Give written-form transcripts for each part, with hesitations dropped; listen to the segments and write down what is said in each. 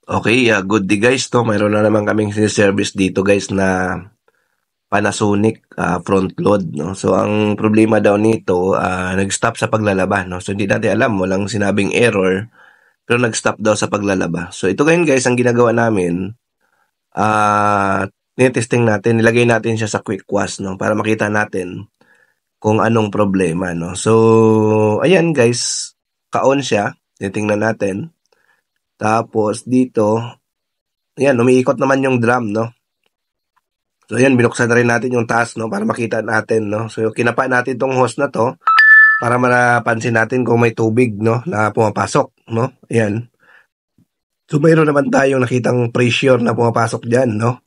Okay, good day guys 'to. Mayroon na naman kaming sine-service dito guys na Panasonic, front load 'no. So ang problema daw nito, nag-stop sa paglalaba 'no. So hindi natin alam, walang sinabing error, pero nag-stop daw sa paglalaba. So ito ngayon guys ang ginagawa namin, tine-testing natin, nilagay natin siya sa quick wash 'no, para makita natin kung anong problema 'no. So ayan guys, ka-on siya, tinitingnan natin. Tapos dito, ayan umiikot naman yung drum 'no. So ayan, binuksan na rin natin yung taas 'no, para makita natin 'no. So kinapa natin 'tong hose na 'to para mapansin natin kung may tubig 'no, na pumapasok 'no, ayan. So mayroon naman tayong nakitang pressure na pumapasok diyan 'no.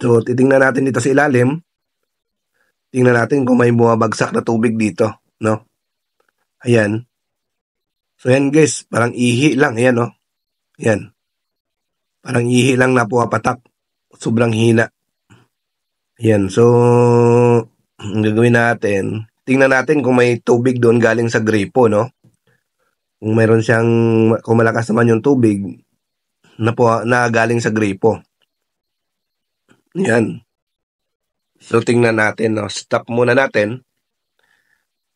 So titingnan natin dito sa ilalim, tingnan natin kung may bumabagsak na tubig dito 'no, ayan. So ayan guys, parang ihi lang, ayan 'no, ayan. Parang ihi lang na pumapatak, sobrang hina. Ayan, so ang gagawin natin, tingnan natin kung may tubig doon galing sa gripo 'no. Kung meron siyang kung malakas naman yung tubig na galing sa gripo. Yan. So tingnan natin 'no. Stop muna natin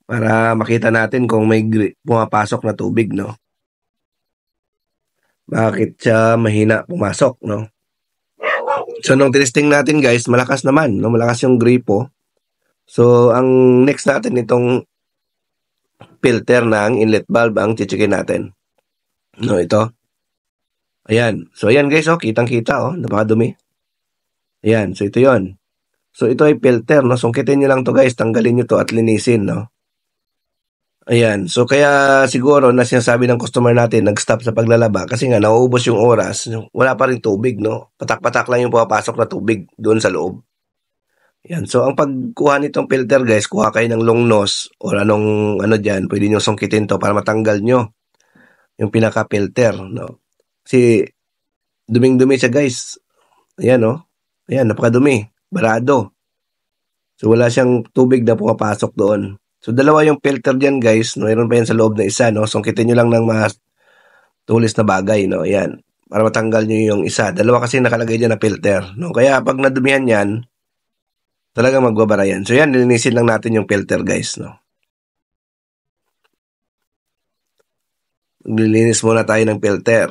para makita natin kung may pumapasok na tubig 'no. Bakit siya mahina pumasok 'no? So nung testing natin guys, malakas naman 'no, malakas yung gripo. So ang next natin itong filter ng inlet valve ang checkin natin. No, ito. Ayan. So ayan guys, oh, kitang-kita oh, napakadumi. Ayan, so ito 'yon. So ito ay filter 'no. Sungkitin niyo lang 'to guys, tanggalin niyo 'to at linisin 'no. Ayan, so kaya siguro na sinasabi ng customer natin nag-stop sa paglalaba kasi nga nauubos yung oras, wala pa ring tubig 'no. Patak-patak lang yung pumapasok na tubig doon sa loob. Yan, so ang pagkuha nitong filter guys, kuha kayo ng long nose or anong ano diyan, pwede niyo sungkitin 'to para matanggal niyo yung pinaka-filter 'no. Kasi duming-dumi siya guys. Ayan oh. Ayan, napakadumi, barado. So wala siyang tubig na pumapasok doon. So dalawa yung filter diyan guys, mayroon pa yan sa loob na isa 'no. Sungkitin niyo lang ng mas tulis na bagay 'no, ayan. Para matanggal niyo yung isa. Dalawa kasi nakalagay diyan na filter 'no. Kaya pag nadumihan yan, talagang magbabara yan. So yan, lilinisin lang natin yung filter guys 'no. Maglilinis muna tayo ng filter.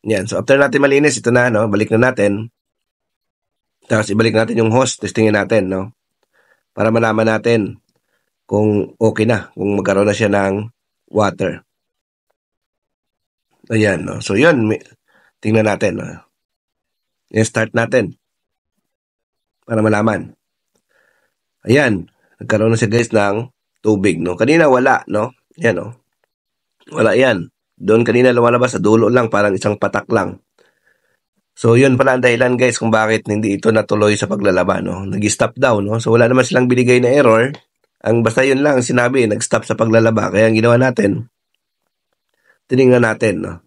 Yan. So after natin malinis, ito na 'no, balik na natin. Tapos ibalik natin yung hose, testingin natin 'no. Para malaman natin kung okay na, kung magkaroon na siya ng water. Ayan, no? So yun, tingnan natin. No? I-start natin para malaman. Ayan, nagkaroon na siya guys ng tubig. No? Kanina wala, no? Yan, no? Wala yan. Doon kanina lumalabas sa dulo lang, parang isang patak lang. So yun pala ang dahilan guys kung bakit hindi ito natuloy sa paglalaba. No? Nag-stop daw. No? So wala naman silang binigay na error. Ang basta yun lang sinabi, nag-stop sa paglalaba. Kaya ang ginawa natin, tiningnan natin, no?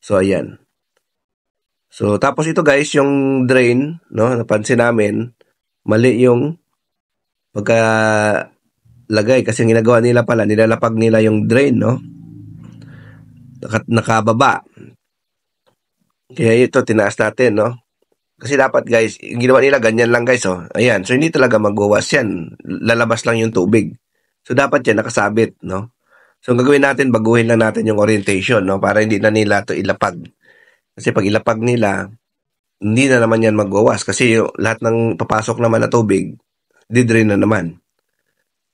So, ayan. So, tapos ito guys, yung drain, no? Napansin namin, mali yung pagkalagay. Kasi ginagawa nila pala, nilalapag nila yung drain, no? Nakababa. Kaya ito, tinaas natin, no? Kasi dapat guys, yung ginawa nila ganyan lang guys, oh. Ayan, so hindi talaga magwawas yan. Lalabas lang yung tubig. So dapat yan nakasabit, no? So ang gagawin natin, baguhin lang natin yung orientation, no? Para hindi na nila to ilapag. Kasi pag ilapag nila, hindi na naman yan magwawas. Kasi yung, lahat ng papasok naman na tubig, di-drain na naman.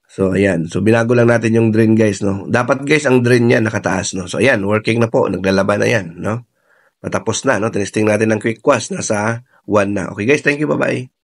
So ayan, so binago lang natin yung drain guys, no? Dapat guys, ang drain niya nakataas, no? So ayan, working na po, naglalaba na yan, no? Patapos na, no? Tinesting natin ng quick wash, nasa 1 na. Okay guys, thank you, bye-bye.